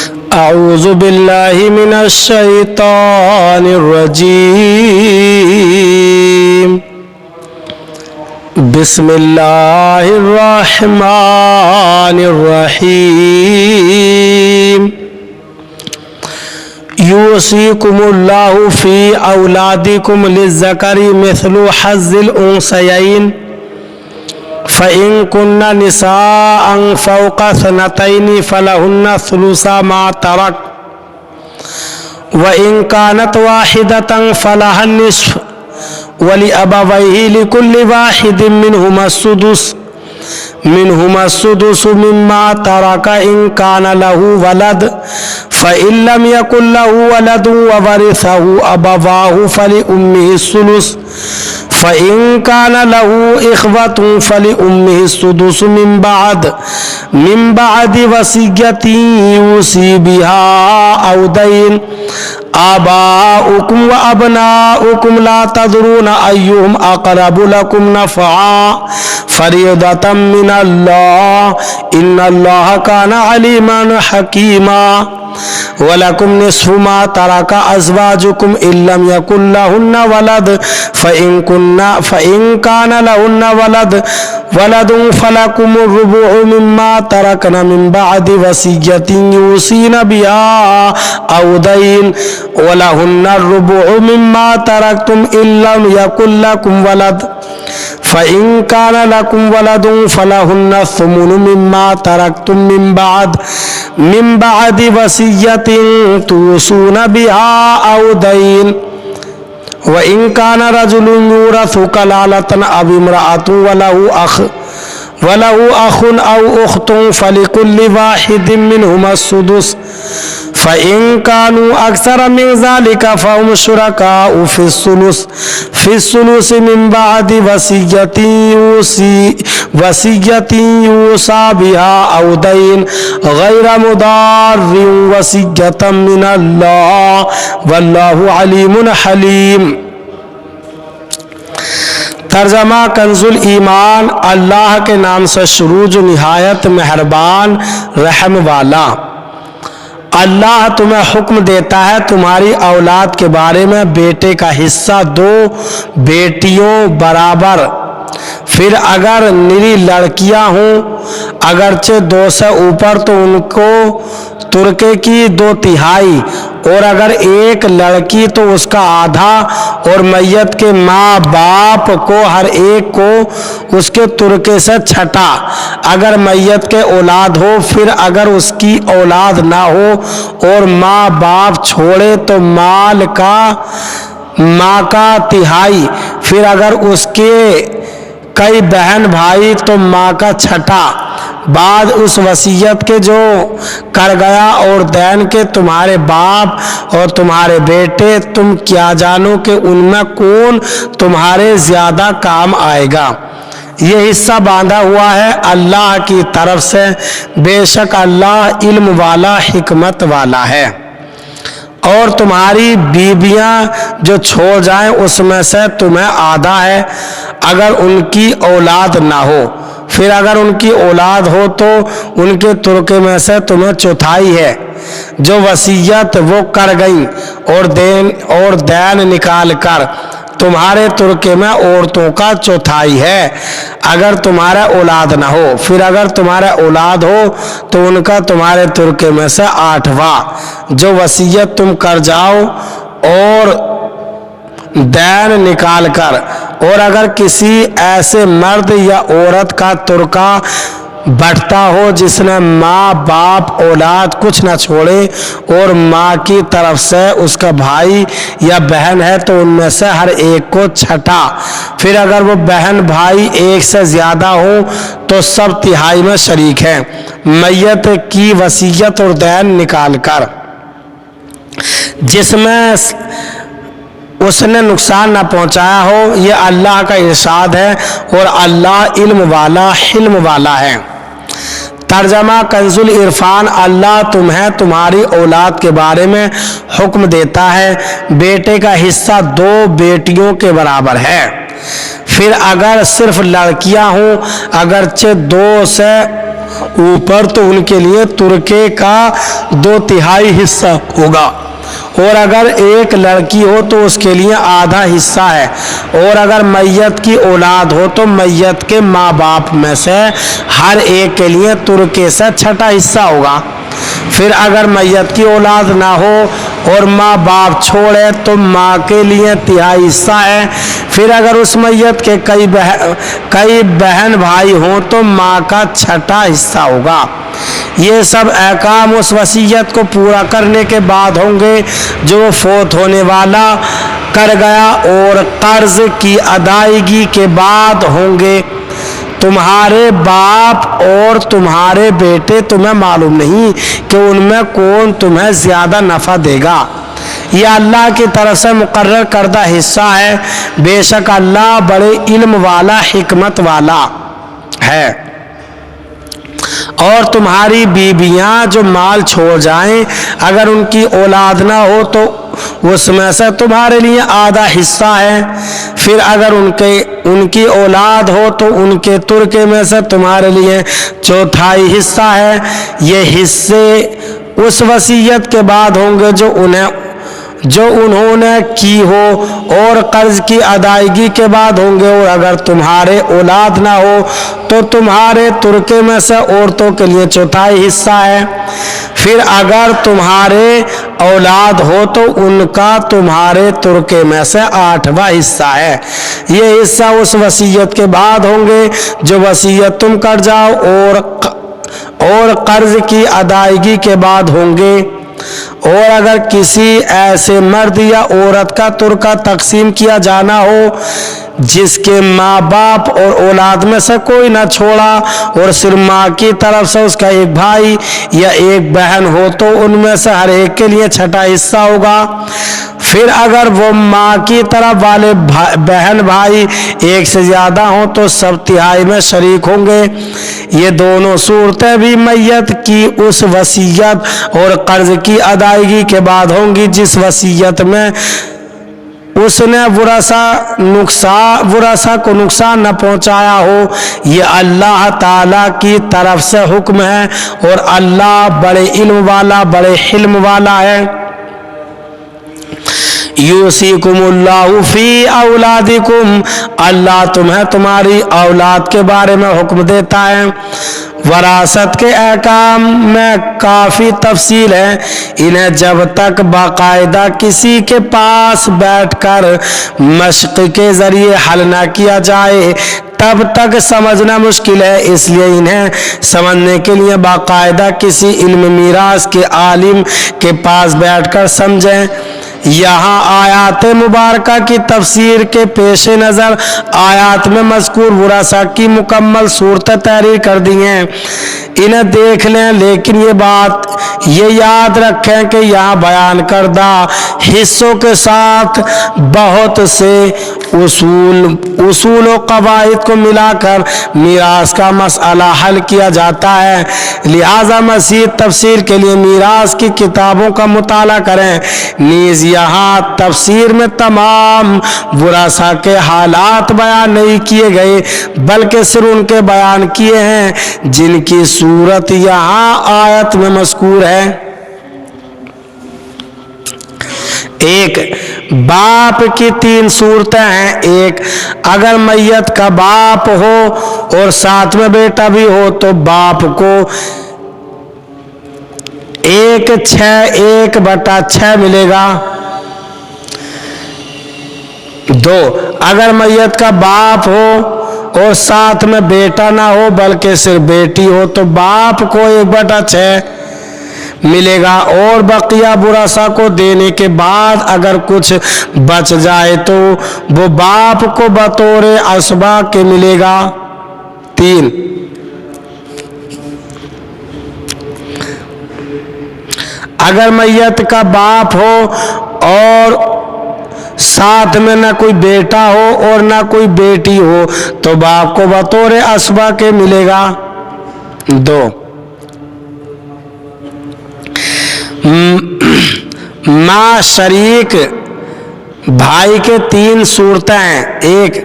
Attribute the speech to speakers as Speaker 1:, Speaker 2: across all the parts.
Speaker 1: أعوذ بالله من الشيطان الرجيم بسم الله الرحمن الرحيم يوصيكم الله في أولادكم للذكر مثل حظ الأنثيين فإن كن نساء فوق اثنتين فلهن ثلث ما ترك وإن كانت واحدة فلها النصف ولأبويه لكل واحد منهما السدس مما ترك إن كان له ولد فإن لم يكن له ولد وورثه أبواه فلأمه الثلث فإن كان له إخوة فلأمه السدس من بعد وصية يوصي بها أو دين آباؤكم وأبناؤكم لا تدرون أيهم أقرب لكم نفعا فريضة من الله إن الله كان عليما حكيما ولكم نصف ما ترك أزواجكم إن لم يكن لهن ولد فإن كان لهن ولد فلكم الربع مما تركن من بعد وصية يوصين بها أو دين ولهن الربع مما تركتم إن لم يكن لكم ولد فإن كان لكم ولد فلهن الثمن مما تركتم من بعد وصية توصون بها أو دين وإن كان رجل يورث كلالة أو امرأة وله أخ أو أخت فلكل واحد منهما السدس فإن كانوا أكثر من ذلك فهم شركاء في الثلث من بعد وصية يوصى بها أو دين غير مضار وصية من الله والله عليم حليم۔ ترجمہ کنز الایمان۔ اللہ کے نام سے شروع جو نہایت مہربان رحم والا۔ اللہ تمہیں حکم دیتا ہے تمہاری اولاد کے بارے میں بیٹے کا حصہ دو بیٹیوں برابر، پھر اگر نری لڑکیاں ہوں اگرچہ 2 سے اوپر تو ان کو ترکے کی 2/3، اور اگر ایک لڑکی تو اس کا آدھا، اور میت کے ماں باپ کو ہر ایک کو اس کے ترکے سے 1/6 اگر میت کے اولاد ہو، پھر اگر اس کی اولاد نہ ہو اور ماں باپ چھوڑے تو ماں کا 1/3، پھر اگر اس کے کئی بہن بھائی تو ماں کا 1/6 بعد اس وصیت کے جو کر گیا، اور دین کے تمہارے باپ اور تمہارے بیٹے، تم کیا جانو کہ ان میں کون تمہارے زیادہ کام آئے گا۔ یہ حصہ باندھا ہوا ہے اللہ کی طرف سے، بے شک اللہ علم والا حکمت والا ہے۔ اور تمہاری بیویاں جو چھوڑ جائیں اس میں سے تمہیں آدھا ہے اگر ان کی اولاد نہ ہو، پھر اگر ان کی اولاد ہو تو ان کے ترکے میں سے تمہیں 1/4 ہے جو وصیت وہ کر گئیں، اور دین نکال کر تمہارے ترکے میں عورتوں کا 1/4 ہے اگر تمہارا اولاد نہ ہو، پھر اگر تمہارا اولاد ہو تو ان کا تمہارے ترکے میں سے 8واں جو وصیت تم کر جاؤ اور دین نکال کر۔ اور اگر کسی ایسے مرد یا عورت کا ترکہ بٹتا ہو جس نے ماں باپ اولاد کچھ نہ چھوڑے، اور ماں کی طرف سے اس کا بھائی یا بہن ہے تو ان میں سے ہر ایک کو 1/6، پھر اگر وہ بہن بھائی ایک سے زیادہ ہوں تو سب 1/3 میں شریک ہیں میت کی وصیت اور دین نکال کر، جس میں اس نے نقصان نہ پہنچایا ہو۔ یہ اللہ کا ارشاد ہے اور اللہ علم والا حلم والا ہے۔ ترجمہ کنز العرفان۔ اللہ تمہیں تمہاری اولاد کے بارے میں حکم دیتا ہے بیٹے کا حصہ 2 بیٹیوں کے برابر ہے، پھر اگر صرف لڑکیاں ہوں اگرچہ 2 سے ऊपर तो उनके लिए तुर्के का 2/3 हिस्सा होगा, और अगर एक लड़की हो तो उसके लिए आधा हिस्सा है, और अगर मैयत की औलाद हो तो मैयत के माँ बाप में से हर एक के लिए तुर्के से 1/6 हिस्सा होगा। फिर अगर मैयत की औलाद ना हो और माँ बाप छोड़े तो माँ के लिए 1/3 हिस्सा है। फिर अगर उस मैयत के कई बहन भाई हों तो माँ का 1/6 हिस्सा होगा। ये सब अहकाम उस वसीयत को पूरा करने के बाद होंगे जो फोत होने वाला कर गया, और कर्ज की अदायगी के बाद होंगे। तुम्हारे बाप और तुम्हारे बेटे तुम्हें मालूम नहीं कि उनमें कौन तुम्हें ज्यादा नफा देगा। यह अल्लाह की तरफ से मुकर्रर करदा हिस्सा है। बेशक अल्लाह बड़े इल्म वाला, हिकमत वाला है। और तुम्हारी बीबियां जो माल छोड़ जाएं, अगर उनकी औलाद ना हो तो उसमें से तुम्हारे लिए आधा हिस्सा है। फिर अगर उनकी औलाद हो तो उनके तुर्के में से तुम्हारे लिए 1/4 हिस्सा है। ये हिस्से उस वसीयत के बाद होंगे जो उन्होंने की हो, और कर्ज की अदायगी के बाद होंगे। और अगर तुम्हारे औलाद ना हो तो तुम्हारे तुर्के में से औरतों के लिए 1/4 हिस्सा है। फिर अगर तुम्हारे औलाद हो तो उनका तुम्हारे तुर्के में से 8वां हिस्सा है। ये हिस्सा उस वसीयत के बाद होंगे जो वसीयत तुम कर जाओ, और कर्ज की अदायगी के बाद होंगे। और अगर किसी ऐसे मर्द या औरत का तुर्का तकसीम किया जाना हो जिसके माँ बाप और औलाद में से कोई ना छोड़ा, और सिर्फ माँ की तरफ से उसका एक भाई या एक बहन हो तो उनमें से हर एक के लिए 1/6 हिस्सा होगा। फिर अगर वो माँ की तरफ वाले बहन भाई एक से ज्यादा हो तो सब 1/3 में शरीक होंगे। ये दोनों सूरतें भी मैयत की उस वसीयत और कर्ज की अदायगी के बाद होंगी जिस वसीयत में उसने वुरसा को नुकसान न पहुंचाया हो। ये अल्लाह ताला की तरफ से हुक्म है, और अल्लाह बड़े इल्म वाला, बड़े हिल्म वाला है। यूसीकुमुल्लाहु फी औलादिकुम, अल्लाह तुम्हें तुम्हारी औलाद के बारे में हुक्म देता है। वरासत के अहकाम में काफ़ी तफसील है। इन्हें जब तक बाकायदा किसी के पास बैठकर मश्क के ज़रिए हल न किया जाए तब तक समझना मुश्किल है। इसलिए इन्हें समझने के लिए बाकायदा किसी इल्म मीरास के आलिम के पास बैठकर समझें। यहाँ आयात मुबारका की तफसीर के पेश नज़र आयात में मज़कूर वरासा की मुकम्मल सूरत तहरीर कर दी हैं, इन्हें देख लें। लेकिन ये याद रखें कि यहाँ बयान करदा हिस्सों के साथ बहुत से उसूल व कवायद को मिलाकर मीरास का मसला हल किया जाता है। लिहाजा मज़ीद तफसीर के लिए मीरास की किताबों का मुताला करें। नीज़ यहाँ तफसीर में तमाम वरासा के हालात बयान नहीं किए गए, बल्कि सिर्फ उनके बयान किए हैं जिनकी सूरत यहाँ आयत में मज़कूर है। एक, बाप की 3 सूरतें हैं। एक, अगर मैयत का बाप हो और साथ में बेटा भी हो तो बाप को 1/6 मिलेगा। 2, अगर मैयत का बाप हो और साथ में बेटा ना हो बल्कि सिर्फ बेटी हो तो बाप को 1/6 मिलेगा, और बकिया बुरासा को देने के बाद अगर कुछ बच जाए तो वो बाप को बतौर असबा के मिलेगा। 3, अगर मैयत का बाप हो और साथ में ना कोई बेटा हो और ना कोई बेटी हो तो बाप को बतौर असबा के मिलेगा। 2, माँ शरीक भाई के 3 सूरतें हैं। 1,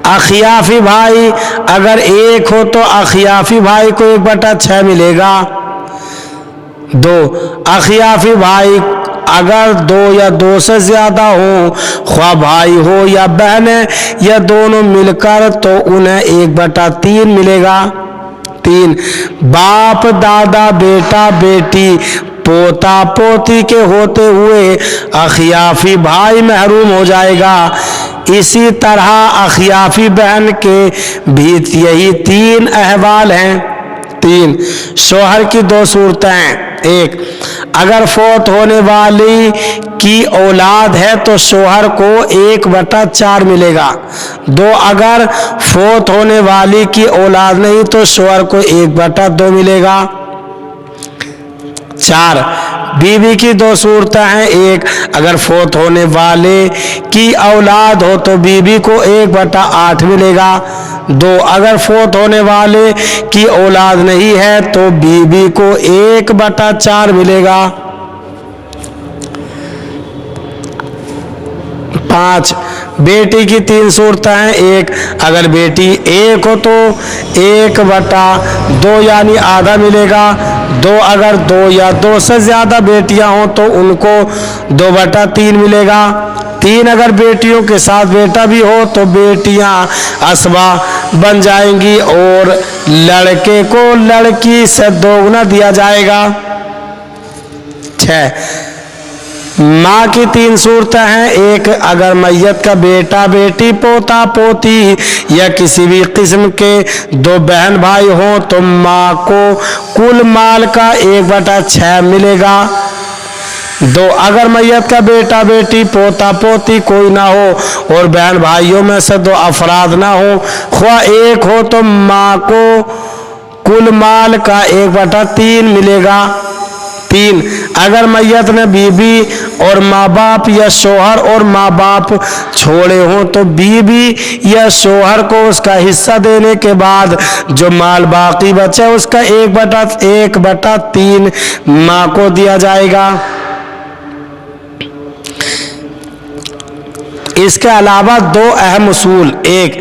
Speaker 1: अखियाफी भाई अगर एक हो तो अखियाफी भाई को 1/6 मिलेगा। 2 अखियाफी भाई अगर 2 या 2 से ज्यादा हो, ख्वाह भाई हो या बहन या दोनों मिलकर, तो उन्हें 1/3 मिलेगा। 3 बाप दादा बेटा बेटी पोता पोती के होते हुए अखियाफी भाई महरूम हो जाएगा। इसी तरह अखियाफी बहन के भी यही 3 अहवाल हैं। 3 शौहर की 2 सूरतें। 1 अगर फौत होने वाली की औलाद है तो शौहर को 1/4 मिलेगा। 2 अगर फौत होने वाली की औलाद नहीं तो शौहर को 1/2 मिलेगा। 4 बीवी की 2 सूरतें हैं। 1 अगर फौत होने वाले की औलाद हो तो बीवी को 1/8 मिलेगा। 2 अगर फौत होने वाले की औलाद नहीं है तो बीवी को 1/4 मिलेगा। 5 बेटी की 3 सूरतें हैं। 1 अगर बेटी 1 हो तो 1/2 यानी आधा मिलेगा। 2 अगर 2 या 2 से ज्यादा बेटियां हों तो उनको 2/3 मिलेगा। 3 अगर बेटियों के साथ बेटा भी हो तो बेटियां असबा बन जाएंगी और लड़के को लड़की से दोगुना दिया जाएगा। 6 माँ की 3 सूरतें हैं। 1 अगर मैयत का बेटा बेटी पोता पोती या किसी भी किस्म के 2 बहन भाई हों तो माँ को कुल माल का 1/6 मिलेगा। 2 अगर मैयत का बेटा बेटी पोता पोती कोई ना हो और बहन भाइयों में से 2 अफराद ना हो, ख्वाह 1 हो तो माँ को कुल माल का 1/3 मिलेगा। 3 अगर मैयत ने बीबी और माँ बाप या शौहर और माँ बाप छोड़े हों तो बीबी या शौहर को उसका हिस्सा देने के बाद जो माल बाकी बचे उसका 1/3 माँ को दिया जाएगा। इसके अलावा 2 अहम उसूल। 1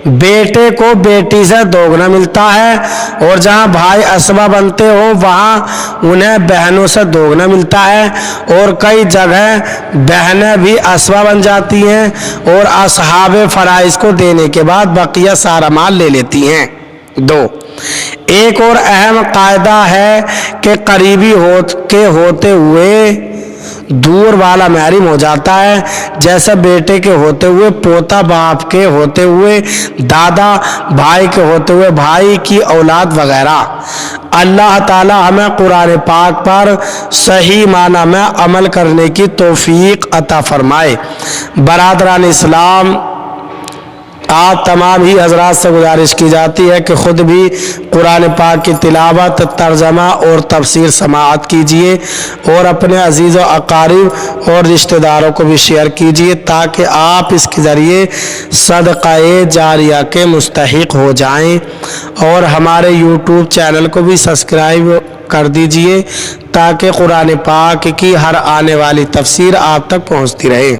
Speaker 1: बेटे को बेटी से दोगुना मिलता है और जहाँ भाई असबा बनते हो वहाँ उन्हें बहनों से दोगुना मिलता है और कई जगह बहनें भी असबा बन जाती हैं और असहाबे फराइज को देने के बाद बकिया सारा माल ले लेती हैं। 2 एक और अहम कायदा है कि करीबी होते हुए दूर वाला महरीम हो जाता है, जैसे बेटे के होते हुए पोता, बाप के होते हुए दादा, भाई के होते हुए भाई की औलाद वगैरह। अल्लाह ताला हमें कुरान पाक पर सही माना में अमल करने की तौफीक अता फरमाए। बरादरान इस्लाम, आप तमाम ही हजरात से गुजारिश की जाती है कि ख़ुद भी कुरान पाक की तिलावत, तर्जमा और तफसीर समाअत कीजिए और अपने अजीज़ व अकारिब और रिश्तेदारों को भी शेयर कीजिए ताकि आप इसके ज़रिए सदक़ाए जारिया के मुस्तहिक़ हो जाएं। और हमारे YouTube चैनल को भी सब्सक्राइब कर दीजिए ताकि कुरान पाक की हर आने वाली तफसीर आप तक पहुँचती रहे।